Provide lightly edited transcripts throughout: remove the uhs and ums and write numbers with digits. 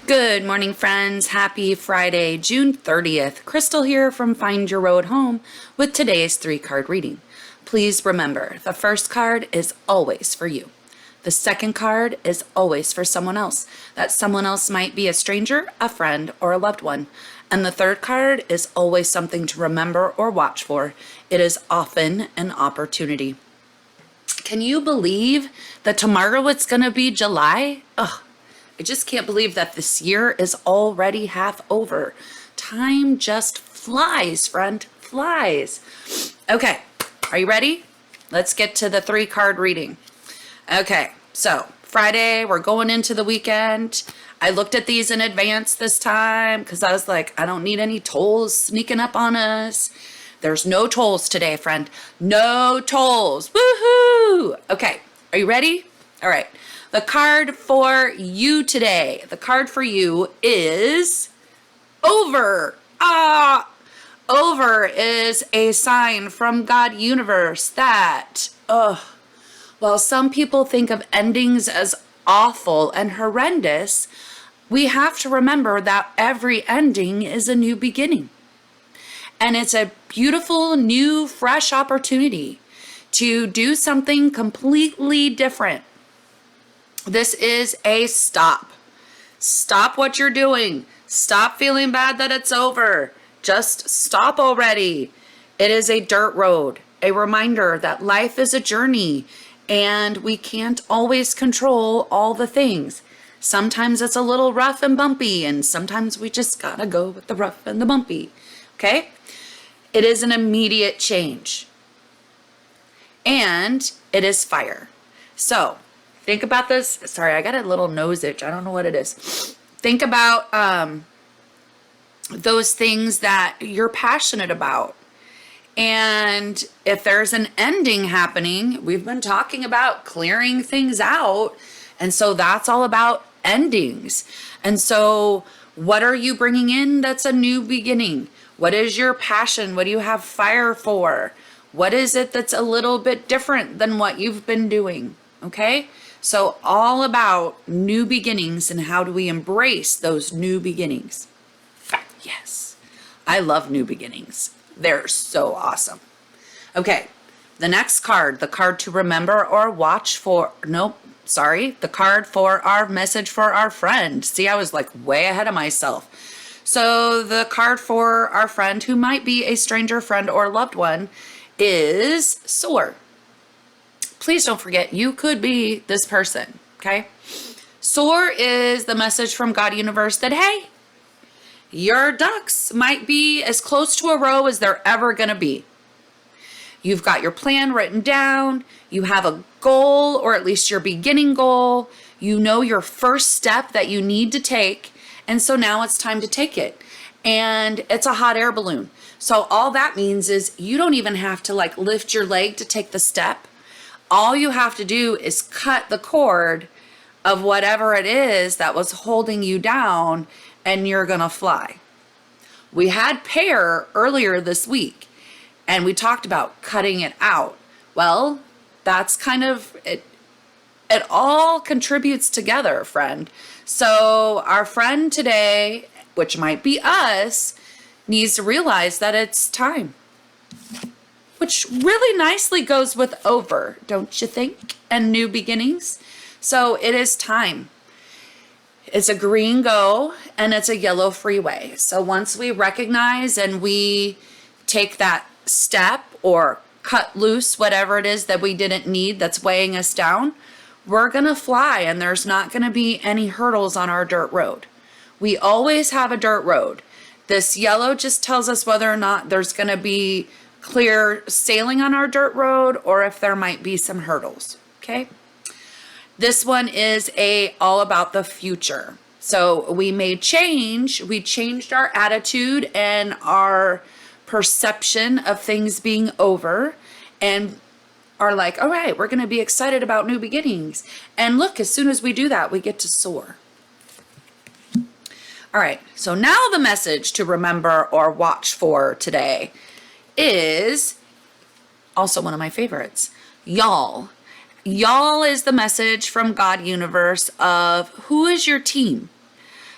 Good morning, friends. Happy Friday, June 30th. Crystal here from Find Your Road Home with today's 3-card reading. Please remember, the first card is always for you. The second card is always for someone else. That someone else might be a stranger, a friend, or a loved one. And the third card is always something to remember or watch for. It is often an opportunity. Can you believe that tomorrow it's going to be July? Ugh. I just can't believe that this year is already half over. Time just flies, friend, flies. Okay, are you ready? Let's get to the 3-card reading. Okay, so Friday, we're going into the weekend. I looked at these in advance this time because I was like, I don't need any tolls sneaking up on us. There's no tolls today, friend. No tolls. Woohoo! Okay, are you ready? All right. The card for you today, the card for you is over. Over is a sign from God universe that, while some people think of endings as awful and horrendous, we have to remember that every ending is a new beginning. And it's a beautiful, new, fresh opportunity to do something completely different. This is a stop. Stop what you're doing. Stop feeling bad that it's over. Just stop already. It is a dirt road, a reminder that life is a journey and we can't always control all the things. Sometimes it's a little rough and bumpy, and sometimes we just gotta go with the rough and the bumpy. Okay? It is an immediate change. And it is fire. So, think about this. Sorry, I got a little nose itch. I don't know what it is. Think about those things that you're passionate about. And if there's an ending happening, we've been talking about clearing things out. And so that's all about endings. And so what are you bringing in that's a new beginning? What is your passion? What do you have fire for? What is it that's a little bit different than what you've been doing? Okay? So all about new beginnings and how do we embrace those new beginnings? Yes, I love new beginnings. They're so awesome. Okay, the next card, the card to remember or watch for, the card for our message for our friend. See, I was like way ahead of myself. So the card for our friend who might be a stranger, friend, or loved one is Soar. Please don't forget, you could be this person, okay? Soar is the message from God universe that, hey, your ducks might be as close to a row as they're ever gonna be. You've got your plan written down. You have a goal, or at least your beginning goal. You know your first step that you need to take. And so now it's time to take it. And it's a hot air balloon. So all that means is you don't even have to like lift your leg to take the step. All you have to do is cut the cord of whatever it is that was holding you down, and you're gonna fly. We had pear earlier this week, and we talked about cutting it out. Well, that's kind of it. It all contributes together, friend. So our friend today, which might be us, needs to realize that it's time. Which really nicely goes with over, don't you think? And new beginnings. So it is time. It's a green go and it's a yellow freeway. So once we recognize and we take that step or cut loose whatever it is that we didn't need that's weighing us down, we're going to fly and there's not going to be any hurdles on our dirt road. We always have a dirt road. This yellow just tells us whether or not there's going to be clear sailing on our dirt road or if there might be some hurdles. Okay. This one is all about the future. So we made change. We changed our attitude and our perception of things being over and are like, all right, we're going to be excited about new beginnings. And look, as soon as we do that, we get to soar. All right. So now the message to remember or watch for today is also one of my favorites. Y'all. Y'all is the message from God universe of who is your team?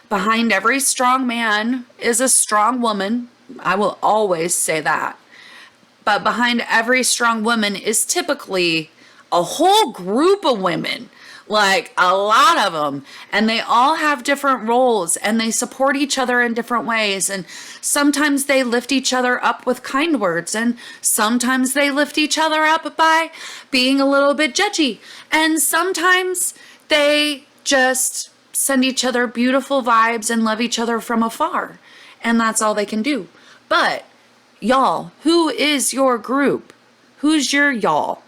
Behind every strong man is a strong woman. I will always say that. But behind every strong woman is typically a whole group of women, like a lot of them. And they all have different roles and they support each other in different ways. And sometimes they lift each other up with kind words. And sometimes they lift each other up by being a little bit judgy. And sometimes they just send each other beautiful vibes and love each other from afar. And that's all they can do. But y'all, who is your group? Who's your y'all?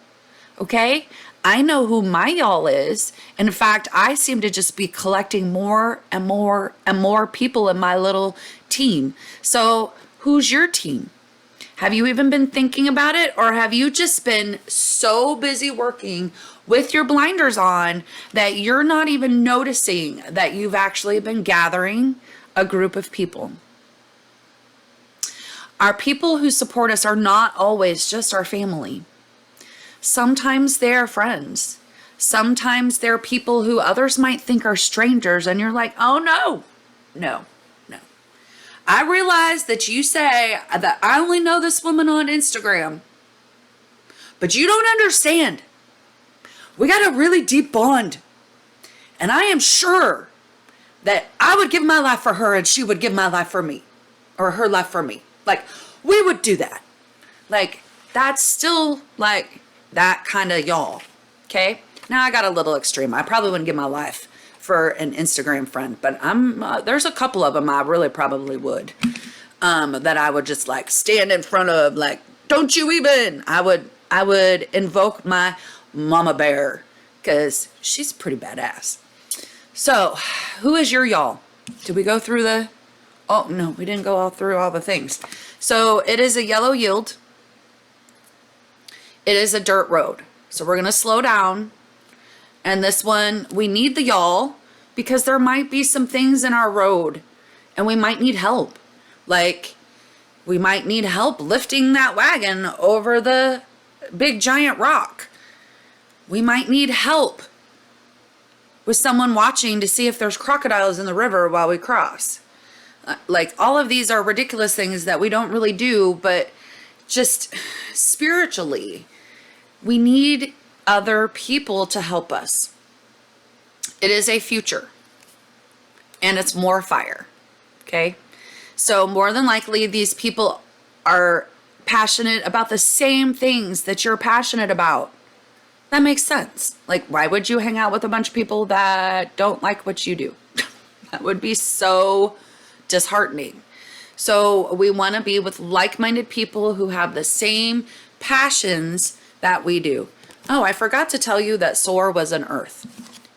Okay? I know who my y'all is. In fact, I seem to just be collecting more and more and more people in my little team. So who's your team? Have you even been thinking about it? Or have you just been so busy working with your blinders on that you're not even noticing that you've actually been gathering a group of people? Our people who support us are not always just our family. Sometimes they're friends. Sometimes they're people who others might think are strangers, and you're like, oh no, no, no. I realize that you say that I only know this woman on Instagram, but you don't understand. We got a really deep bond, and I am sure that I would give my life for her and she would give my life for me, or her life for me. Like, we would do that. Like, that's still like that kind of y'all. Okay. Now I got a little extreme. I probably wouldn't give my life for an Instagram friend, but there's a couple of them I really probably would, that I would just like stand in front of, like, don't you even, I would invoke my mama bear because she's pretty badass. So who is your y'all? Did we go through oh no, we didn't go all through all the things. So it is a yellow yield. It is a dirt road. So we're going to slow down. And this one, we need the y'all because there might be some things in our road and we might need help. Like, we might need help lifting that wagon over the big giant rock. We might need help with someone watching to see if there's crocodiles in the river while we cross. Like, all of these are ridiculous things that we don't really do, but just spiritually, we need other people to help us. It is a future, and it's more fire. Okay. So more than likely, these people are passionate about the same things that you're passionate about. That makes sense. Like, why would you hang out with a bunch of people that don't like what you do? That would be so disheartening. So we want to be with like-minded people who have the same passions that we do. Oh, I forgot to tell you that Soar was an earth.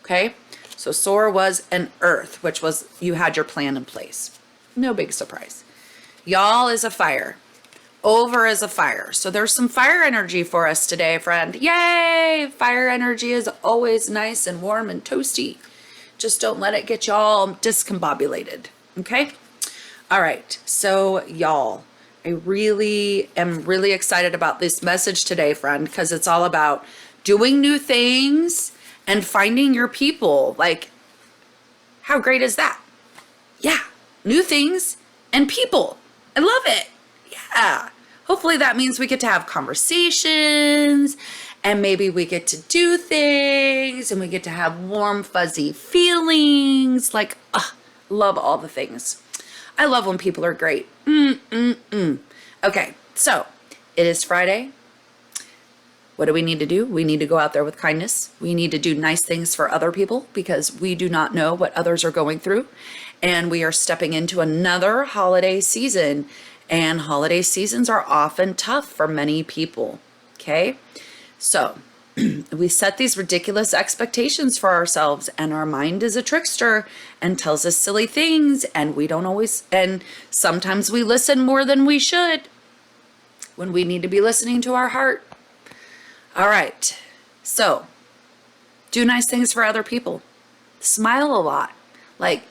Okay. So Soar was an earth, which was, you had your plan in place. No big surprise. Y'all is a fire. Over is a fire. So there's some fire energy for us today, friend. Yay! Fire energy is always nice and warm and toasty. Just don't let it get y'all discombobulated. Okay? All right. So y'all, I really am really excited about this message today, friend, because it's all about doing new things and finding your people. Like, how great is that? Yeah. New things and people. I love it. Yeah. Hopefully that means we get to have conversations and maybe we get to do things and we get to have warm, fuzzy feelings. Like, love all the things. I love when people are great. Okay, so it is Friday. What do we need to do? We need to go out there with kindness. We need to do nice things for other people because we do not know what others are going through. And we are stepping into another holiday season. And holiday seasons are often tough for many people. Okay, so we set these ridiculous expectations for ourselves, and our mind is a trickster and tells us silly things, and we don't always, and sometimes we listen more than we should when we need to be listening to our heart. All right, so do nice things for other people. Smile a lot. Like,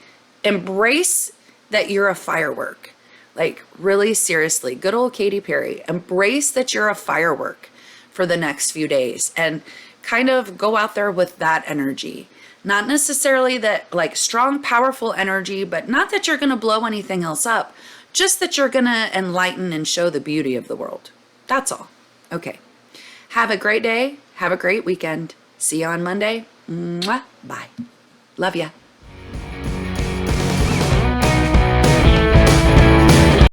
embrace that you're a firework. Like, really seriously, good old Katy Perry, embrace that you're a firework for the next few days and kind of go out there with that energy. Not necessarily that like strong, powerful energy, but not that you're going to blow anything else up, just that you're going to enlighten and show the beauty of the world. That's all. Okay. Have a great day. Have a great weekend. See you on Monday. Mwah. Bye. Love ya.